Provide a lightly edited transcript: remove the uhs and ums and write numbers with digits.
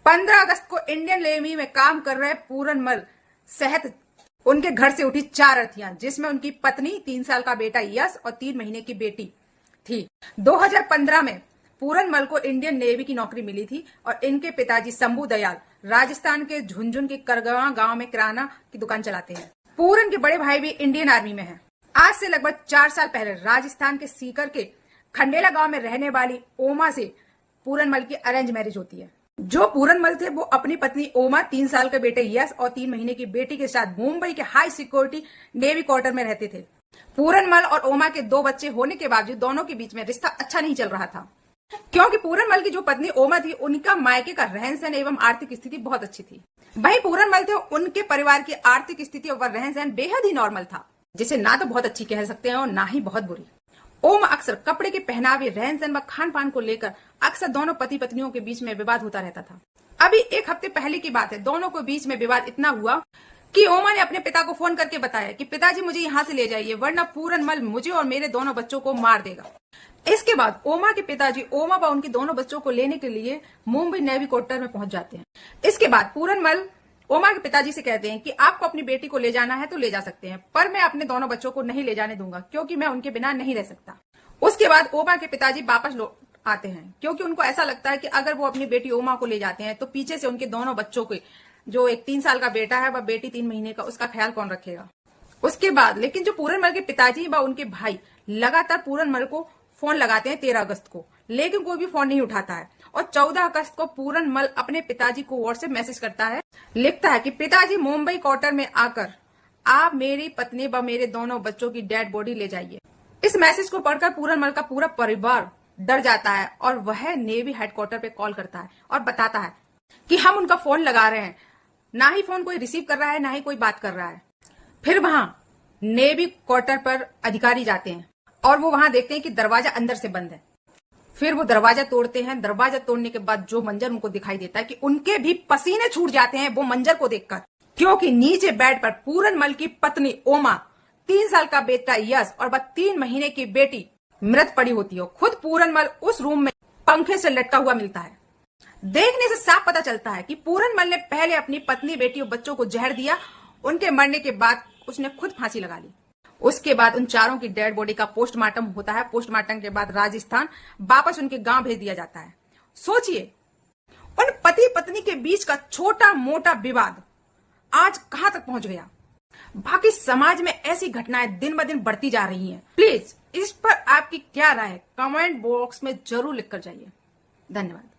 15 अगस्त को Indian navy में काम कर रहे पूरनमल सहित उनके घर से उठी 4 अर्थियां, जिसमें उनकी पत्नी, 3 साल का बेटा यश और 3 महीने की बेटी थी। 2015 में पूरनमल को इंडियन नेवी की नौकरी मिली थी और इनके पिताजी शंभू दयाल राजस्थान के झुंझुनू के करगवा गांव में किराना की दुकान चलाते हैं। पूरन के बड़े भाई भी इंडियन आर्मी में हैं। आज से लगभग 4 साल पहले राजस्थान के सीकर के खंडेला गांव में रहने वाली ओमा से पूरनमल की अरेंज मैरिज होती है। जो पूरनमल थे वो अपनी पत्नी ओमा, 3 साल के बेटे यश और 3 महीने की बेटी के साथ मुंबई के हाई सिक्योरिटी नेवी क्वार्टर में रहते थे। पूरनमल और ओमा के 2 बच्चे होने के बावजूद दोनों के बीच में रिश्ता अच्छा नहीं चल रहा था, क्योंकि पूरनमल की जो पत्नी ओमा थी उनका मायके का रहन सहन एवं आर्थिक स्थिति बहुत अच्छी थी। वहीं पूरनमल थे, उनके परिवार की आर्थिक स्थिति और रहन सहन बेहद ही नॉर्मल था, जिसे ना तो बहुत अच्छी कह सकते हैं और ना ही बहुत बुरी। ओमा अक्सर कपड़े के पहनावे, रहन सहन व खान पान को लेकर अक्सर दोनों पति पत्नियों के बीच में विवाद होता रहता था। अभी 1 हफ्ते पहले की बात है, दोनों के बीच में विवाद इतना हुआ कि ओमा ने अपने पिता को फोन करके बताया कि पिताजी मुझे यहाँ से ले जाइए, वरना पूरनमल मुझे और मेरे दोनों बच्चों को मार देगा। इसके बाद ओमा के पिताजी ओमा व उनके दोनों बच्चों को लेने के लिए मुंबई नेवी क्वार्टर में पहुंच जाते हैं। इसके बाद पूरनमल ओमा के पिताजी से कहते हैं कि आपको अपनी बेटी को ले जाना है तो ले जा सकते हैं, पर मैं अपने दोनों बच्चों को नहीं ले जाने दूंगा, क्योंकि मैं उनके बिना नहीं रह सकता। उसके बाद ओमा के पिताजी वापस लौट आते हैं, क्योंकि उनको ऐसा लगता है कि अगर वो अपनी बेटी ओमा को ले जाते हैं तो पीछे से उनके दोनों बच्चों के, जो एक 3 साल का बेटा है व बेटी 3 महीने का, उसका ख्याल कौन रखेगा। उसके बाद लेकिन जो पूरनमल के पिताजी व उनके भाई लगातार पूरनमल को फोन लगाते हैं 13 अगस्त को, लेकिन कोई भी फोन नहीं उठाता है। और 14 अगस्त को पूरनमल अपने पिताजी को व्हाट्सएप मैसेज करता है, लिखता है कि पिताजी मुंबई क्वार्टर में आकर आप मेरी पत्नी व मेरे दोनों बच्चों की डेड बॉडी ले जाइए। इस मैसेज को पढ़कर पूरनमल का पूरा परिवार डर जाता है और वह नेवी हेडक्वार्टर पे कॉल करता है और बताता है कि हम उनका फोन लगा रहे हैं, ना ही फोन कोई रिसीव कर रहा है, ना ही कोई बात कर रहा है। फिर वहां नेवी क्वार्टर पर अधिकारी जाते हैं और वो वहां देखते हैं कि दरवाजा अंदर से बंद है। फिर वो दरवाजा तोड़ते हैं। दरवाजा तोड़ने के बाद जो मंजर उनको दिखाई देता है कि उनके भी पसीने छूट जाते हैं वो मंजर को देखकर, क्योंकि नीचे बेड पर पूरनमल की पत्नी ओमा, 3 साल का बेटा यश और 3 महीने की बेटी मृत पड़ी होती है। खुद पूरनमल उस रूम में पंखे से लटका हुआ मिलता है। देखने से साफ पता चलता है कि पूरनमल ने पहले अपनी पत्नी, बेटी और बच्चों को जहर दिया। उनके मरने के बाद उसने खुद फांसी लगा ली। उसके बाद उन चारों की डेड बॉडी का पोस्टमार्टम होता है। पोस्टमार्टम के बाद राजस्थान वापस उनके गांव भेज दिया जाता है। सोचिए, उन पति पत्नी के बीच का छोटा मोटा विवाद आज कहां तक पहुंच गया। बाकी समाज में ऐसी घटनाएं दिन ब दिन बढ़ती जा रही हैं। प्लीज इस पर आपकी क्या राय है, कमेंट बॉक्स में जरूर लिखकर जाइए। धन्यवाद।